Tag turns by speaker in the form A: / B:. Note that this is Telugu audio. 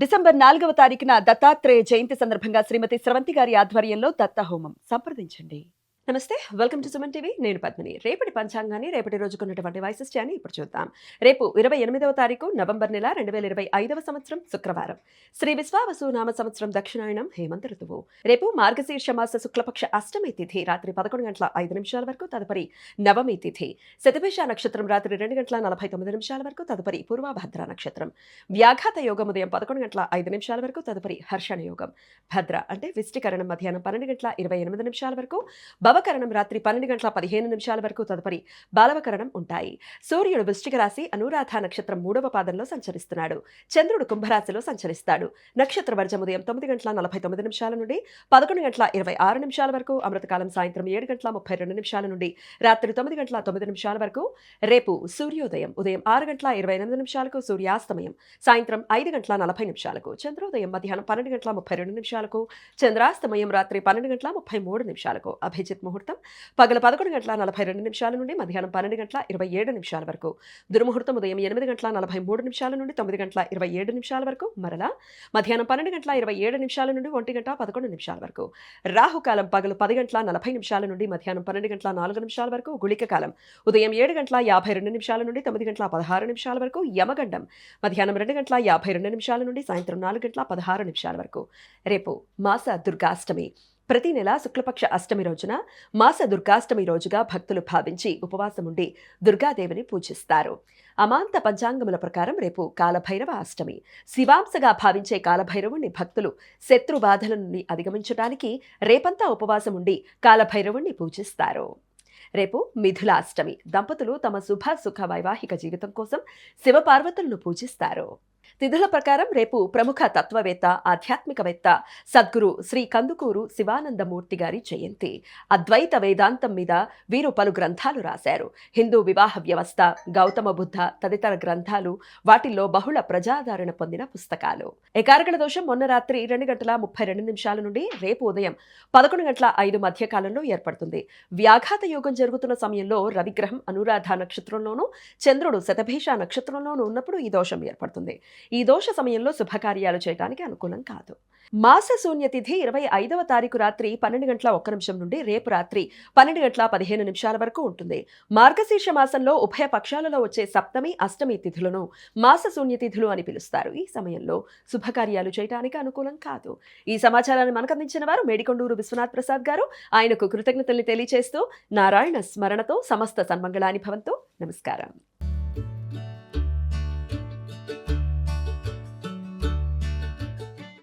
A: డిసెంబర్ 4వ తారీఖున దత్తాత్రేయ జయంతి సందర్భంగా శ్రీమతి స్రవంతి గారి ఆధ్వర్యంలో దత్త హోమం సంప్రదించండి. నమస్తే, వెల్కమ్ టు సుమన్ టీవీ. నేను పద్మిని. రేపటి పంచాంగాన్ని, రేపటి రోజుకున్నటువంటి వైశిష్ట్యాన్ని ఇప్పుడు చూద్దాం. రేపు 28వ తారీఖు నవంబర్ నెల 2025వ సంవత్సరం శుక్రవారం. శ్రీ విశ్వావసు నామ సంవత్సరం దక్షిణాయనం హేమంత ఋతువు. రేపు మార్గశీర్ష మాస శుక్లపక్ష అష్టమి తిథి రాత్రి 11:05 వరకు, తదుపరి నవమి తిథి. శతభిష నక్షత్రం రాత్రి 2:49 వరకు, తదుపరి పూర్వభద్ర నక్షత్రం. వ్యాఘాత యోగం ఉదయం 11:05 వరకు, తదుపరి హర్షణ యోగం. భద్ర అంటే విష్టికరణం మధ్యాహ్నం 12:28 వరకు, భవకరణం రాత్రి 12:15 వరకు, తదుపరి బాలవకరణం ఉంటాయి. సూర్యుడు వృశ్చిక రాశి అనురాధ నక్షత్రం 3వ పాదంలో సంచరిస్తున్నాడు. చంద్రుడు కుంభరాశిలో సంచరిస్తాడు. నక్షత్ర వర్జం ఉదయం 9:49 నుండి 11:26 వరకు, అమృతకాలం సాయంత్రం 7:32 నుండి రాత్రి 9:09 వరకు. రేపు సూర్యోదయం ఉదయం 6:28 సూర్యాస్తమయం సాయంత్రం 5:40 చంద్రోదయం మధ్యాహ్నం 12:32 చంద్రాస్తమయం రాత్రి 12:33 అభిజిత్ ముహూర్తం పగల 11:42 నుండి మధ్యాహ్నం 12:27 వరకు. దుర్ముహూర్తం ఉదయం 8:43 నుండి 9:27 వరకు, మరలా మధ్యాహ్నం 12:27 నుండి 1:11 వరకు. రాహుకాలం పగలు 10:40 నుండి మధ్యాహ్నం 12:04 వరకు. గుళిక కాలం ఉదయం 7:52 నుండి 9:16 వరకు. యమగండం మధ్యాహ్నం 2:52 నుండి సాయంత్రం 4:16 వరకు. రేపు మాస దుర్గాష్టమి. ప్రతి నెల శుక్లపక్ష అష్టమి రోజున మాస దుర్గాష్టమి రోజుగా భక్తులు భావించి ఉపవాసం ఉండి దుర్గాదేవిని పూజిస్తారు. అమాంత పంచాంగముల ప్రకారం రేపు కాలభైరవ అష్టమి. శివాంశగా భావించే కాలభైరవుణ్ణి భక్తులు శత్రు బాధల నుండి అధిగమించడానికి రేపంతా ఉపవాసం ఉండి కాలభైరవుణ్ణి పూజిస్తారు. రేపు మిథులాష్టమి. దంపతులు తమ శుభ సుఖ వైవాహిక జీవితం కోసం శివపార్వతులను పూజిస్తారు. తిథుల ప్రకారం రేపు ప్రముఖ తత్వవేత్త, ఆధ్యాత్మికవేత్త సద్గురు శ్రీ కందుకూరు శివానందమూర్తి గారి జయంతి. అద్వైత వేదాంతం మీద వీరు పలు గ్రంథాలు రాశారు. హిందూ వివాహ వ్యవస్థ, గౌతమ బుద్ధ తదితర గ్రంథాలు వాటిల్లో బహుళ ప్రజాదరణ పొందిన పుస్తకాలు. ఏకార్గణ దోషం మొన్న రాత్రి 2:32 నుండి రేపు ఉదయం 11:05 మధ్య కాలంలో ఏర్పడుతుంది. వ్యాఘాత యోగం జరుగుతున్న సమయంలో రవిగ్రహం అనురాధ నక్షత్రంలోనూ, చంద్రుడు శతభిష నక్షత్రంలోనూ ఉన్నప్పుడు ఈ దోషం ఏర్పడుతుంది. ఈ దోష సమయంలో శుభకార్యాలు చేయడానికి అనుకూలం కాదు. మాస శూన్య తిథి 25వ తారీఖు రాత్రి 12:01 నుండి రేపు రాత్రి 12:15 వరకు ఉంటుంది. మార్గశీర్ష మాసంలో ఉభయ పక్షాలలో వచ్చే సప్తమి, అష్టమి తిథులను మాస శూన్య తిథులు అని పిలుస్తారు. ఈ సమయంలో శుభకార్యాలు చేయడానికి అనుకూలం కాదు. ఈ సమాచారాన్ని మనకు అందించిన వారు మేడికొండూరు విశ్వనాథ్ ప్రసాద్ గారు. ఆయనకు కృతజ్ఞతల్ని తెలియజేస్తూ నారాయణ స్మరణతో సమస్త సన్మంగళాని భవంతు. నమస్కారం.